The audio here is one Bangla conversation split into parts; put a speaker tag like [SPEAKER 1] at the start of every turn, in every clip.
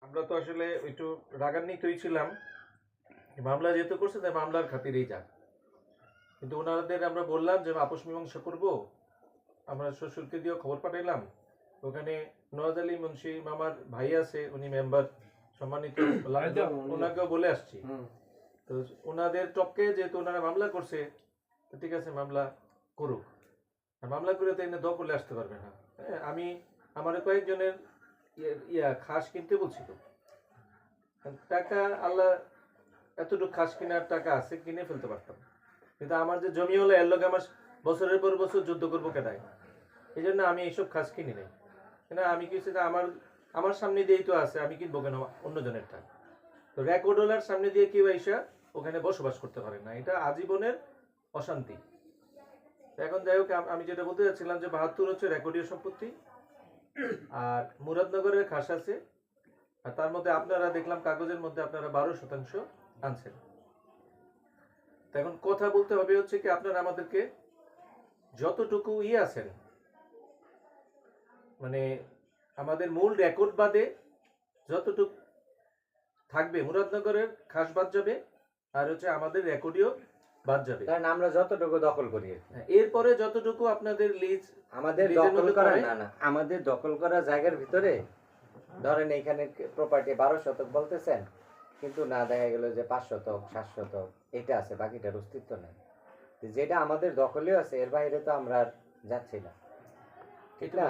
[SPEAKER 1] আমরা তো আসলে একটু রাগান্বিতই ছিলাম, মামলা যেহেতু করছে তাই মামলার খাতিরেই যাক। কিন্তু ওনাদের আমরা বললাম যে আপোষ মীমাংসা করব, আমরা শ্বশুরকে দিয়েও খবর পাঠাইলাম। ওখানে নওয়াজ আলী মুন্সি মামার ভাই আছে, উনি মেম্বার সম্মানিত, ওনাকেও বলে আসছি। তো ওনাদের টপকে যেহেতু ওনারা মামলা করছে, তো ঠিক আছে মামলা করুক। আর মামলা করে তো এনে দখলে আসতে পারবে না। হ্যাঁ, আমি আমার কয়েকজনের খাস কিনতে বলছি তো, টাকা আল্লাহ এতটুকু খাস কেনার টাকা আছে, কিনে ফেলতে পারতাম। কিন্তু আমার যে জমি হলো এর লোক আমার বছরের পর বছর যুদ্ধ করবো কেটায়, এই জন্য আমি এইসব খাস কিনি নাই। কেন আমি কিছু আমার আমার সামনে দিয়েই তো আছে, আমি কিনবো কেন অন্যজনের টাকা? তো রেকর্ড হোলার সামনে দিয়ে কেউ এসে ওখানে বসবাস করতে পারে না, এটা আজীবনের অশান্তি। এখন যাই হোক, আমি যেটা বলতে চাচ্ছিলাম যে ৭২ হচ্ছে রেকর্ডীয় সম্পত্তি, আর মুরাদনগরের খাস আছে। আর তার মধ্যে আপনারা দেখলাম কাগজের মধ্যে আপনারা ১২% আনছেন। এখন কথা বলতে হবে হচ্ছে কি, আপনারা আমাদেরকে যতটুকু আছেন, মানে আমাদের মূল রেকর্ড বাদে যতটুকু থাকবে মুরাদনগরের খাস বাদ যাবে, আর হচ্ছে আমাদের রেকর্ডিও বাদ যাবে।
[SPEAKER 2] কারণ আমরা যতটুকু দখল করি,
[SPEAKER 1] এরপরে যতটুকু আপনাদের লিজ
[SPEAKER 2] আমাদের দখল করা না আমাদের দখল করা জায়গার ভিতরে ধরেন এইখানে প্রপার্টি 12 শতক বলতেছেন, কিন্তু না দেখা গেল যে 5 শতক 7 শতক এটা আছে, বাকিটার অস্তিত্ব নেই। যেটা আমাদের দখলে আছে এর বাইরে তো আমরা আর যাচ্ছি না, ঠিক না?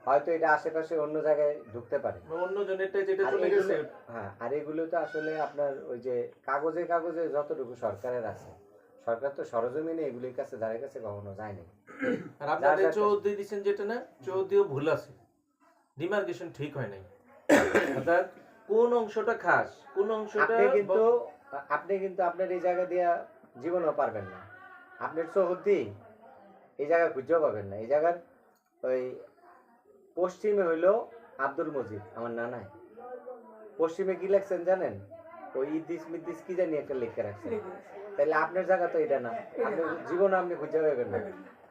[SPEAKER 2] হয়তো এটা আশেপাশে অন্য জায়গায় ঢুকতে পারে,
[SPEAKER 1] অন্য জনেরটা যেটা চলে গেছে।
[SPEAKER 2] হ্যাঁ, আর এগুলো তো আসলে আপনার ওই যে কাগজে কাগজে যতটুকু সরকারের আছে, সরকার তো সরজমিনে এগুলির কাছে ধারে কাছে কখনো যায়নি।
[SPEAKER 1] আর আপনাদের চৌধুরী দিচ্ছেন যেটা না, চৌধুরীও ভুল আছে, ডিমার্কেশন ঠিক হয় নাই। অর্থাৎ কোন অংশটা খাস, কোন অংশটা
[SPEAKER 2] আপনি কিন্তু আপনার এই জায়গা দিয়া জীবনও পারবেন না। আপনার চৌহদ্দি এই জায়গা খুঁজেও পাবেন না। এই জায়গার ওই পশ্চিমে হইলো আব্দুল মজিদ, আমার নানাই। পশ্চিমে কি লেখছেন জানেন? ওই ইদ্দিস মিদ্দিস কি জানি একটা লেখা রাখছেন। তাহলে আপনার জায়গা তো এটা না, আপনার জীবন আপনি খুঁজে পাবেন না।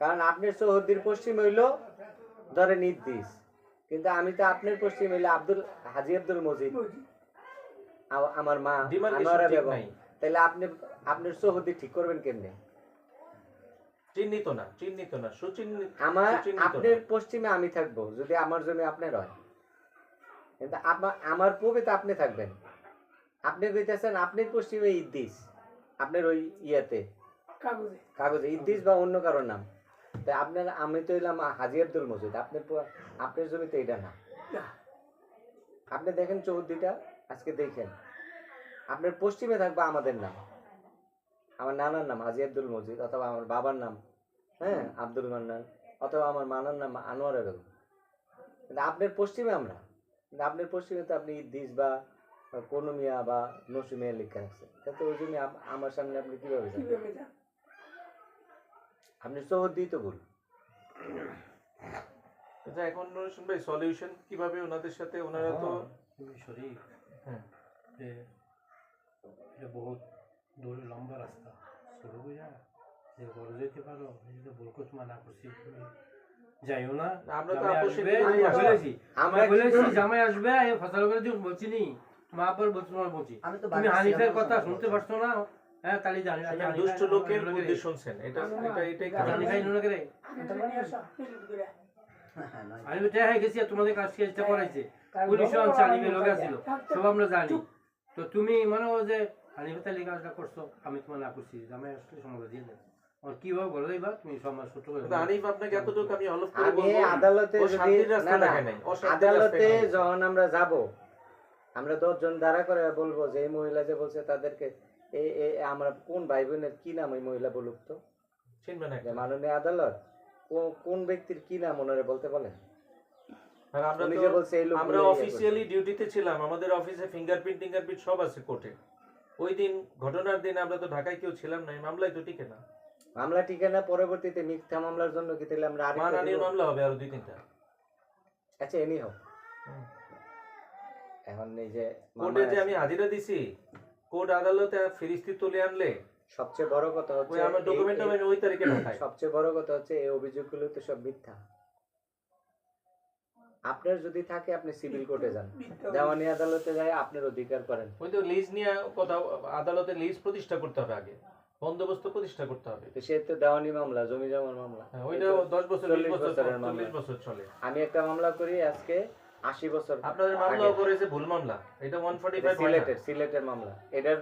[SPEAKER 2] কারণ আপনার চৌহদ্দির পশ্চিম হইলো ধরেন ইদ্দিস, কিন্তু আমি তো আপনার পশ্চিম হইলে হাজী আব্দুল মজিদ, আমার মা আনোয়ারা বেগম। তাহলে আপনি আপনার চৌহদ্দি ঠিক করবেন কেমনে?
[SPEAKER 1] চিহ্নিত না, চিহ্নিত না, সুচিহ্নিত।
[SPEAKER 2] আপনার পশ্চিমে আমি থাকবো যদি আমার জমি আপনার হয়, কিন্তু আমার পূবে তো আপনি থাকবেন। আপনি কইতেছেন আপনার পশ্চিমে ইদ্দিস, আপনার ওই ইয়াতে কাগজে ইদ্দিস বা অন্য কারোর নাম। তাই আপনার, আমি তো এলাম হাজী আব্দুল মজিদ, আপনার জমিতে এটা না। আপনি দেখেন চৌহদ্দিটা, আজকে দেখেন আপনার পশ্চিমে থাকবে আমাদের নাম, আমার নানার নাম হাজী আব্দুল মজিদ, অথবা আমার বাবার নাম হ্যাঁ আব্দুল মান্নান, অথবা আমার মানার নাম আনোয়ারা বেগম। কিন্তু আপনার পশ্চিমে আমরা, কিন্তু আপনার পশ্চিমে তো আপনি ইদ্দিস বা কোনো মিয়া বা নসিমিয়া লেখা রাখছেন, তাতে ওই জন্য আমার সামনে আপনি কিভাবে যাবেন? আপনি চৌহদ্দি তো ভুল।
[SPEAKER 1] আচ্ছা, এখন শুনবে সলিউশন কিভাবে ওনাদের সাথে? ওনারা তো
[SPEAKER 3] শরীফ, হ্যাঁ, যে এটা বহুত দূর লম্বা রাস্তা, শুরু বুঝা যে ঘরে যেতে পারো, এই যে বরকত মানা করছি তুমি যাইও না।
[SPEAKER 1] আমরা তো
[SPEAKER 3] আমরা বলেছি জামাই আসবে, এই ফসল করে দিও বলছি নি, মা আবার বলছি, তোমার বলছি তুমি হানিফের কথা শুনতে পারছো না? হ্যাঁ, তালি জানি
[SPEAKER 1] দুষ্ট লোকের বুদ্ধি শুনছেন, এটা এটাই
[SPEAKER 3] হানিফাই নুন করে আমি বেটা হয়ে গেছি, তোমাদের কাজ চেষ্টা করাইছে, পুলিশ আনছে, হানিফের লোক ছিল, সব আমরা জানি। তো তুমি মনে হয় যে হানিফের তালি কাজটা করছো, আমি তোমার না করছি, জামাই আসলে সমাধান দিয়ে দেন। কিভাবে বলো এইবার তুমি সমাজ সূত্র করে
[SPEAKER 1] হানিফ আপনাকে এতটুকু আমি হলফ করে বলবো,
[SPEAKER 2] আদালতে আদালতে যখন আমরা যাব, আমরা 10 জন দাঁড়া করে বলবো যে এই মহিলা যে বলছে তাদেরকে আমরা কোন ভাই বোনের কি নাম ওই মহিলা বলুক তো,
[SPEAKER 1] চিনবেন না?
[SPEAKER 2] মাননীয় আদালত কোন ব্যক্তির কি নাম ওনারে বলতে বলেন?
[SPEAKER 1] আর আমরা অফিসিয়ালি ডিউটিতে ছিলাম, আমাদের অফিসে ফিঙ্গারপ্রিন্ট সব আছে কোর্টে। ওই দিন ঘটনার দিন আমরা তো ঢাকায় কেউ ছিলাম না, মামলায় তো টিকে না।
[SPEAKER 2] মামলা টিকে না, পরবর্তীতে মিথ্যা মামলার জন্য কি তাহলে আমরা
[SPEAKER 1] মানহানির মামলা হবে আরো 2-3টা।
[SPEAKER 2] আচ্ছা, এনি হোক, এখন এই যে
[SPEAKER 1] কোর্টে যে আমি হাজিরা দিছি, কোর্ট আদালতে ফেরিস্তি তুলে আনলে
[SPEAKER 2] সবচেয়ে বড় কথা হচ্ছে
[SPEAKER 1] আমার ডকুমেন্ট আমি ওই তারিখে ঢাকায়।
[SPEAKER 2] সবচেয়ে বড় কথা হচ্ছে এই অভিযোগগুলো তো সব মিথ্যা। আপনার যদি থাকে আপনি সিভিল কোর্টে যান, দেওয়ানি আদালতে যায় আপনার অধিকার করেন।
[SPEAKER 1] ওই তো লিজ নিয়ে কথা, আদালতে লিজ প্রতিষ্ঠা করতে হবে, আগে বন্দোবস্ত প্রতিষ্ঠা করতে হবে।
[SPEAKER 2] তো সে তো দেওয়ানি মামলা, জমি জমার মামলা,
[SPEAKER 1] হ্যাঁ, ওইটা 10 বছর 20 বছর
[SPEAKER 2] 40 মামলা।
[SPEAKER 1] 40 বছর চলে।
[SPEAKER 2] আমি একটা মামলা করি আজকে 80 বছর
[SPEAKER 1] আপনাদের মামলাও
[SPEAKER 2] আগে।
[SPEAKER 1] করেছে ভুল মামলা, এটা 145 হয় না।
[SPEAKER 2] সিলেটের মামলা, এটার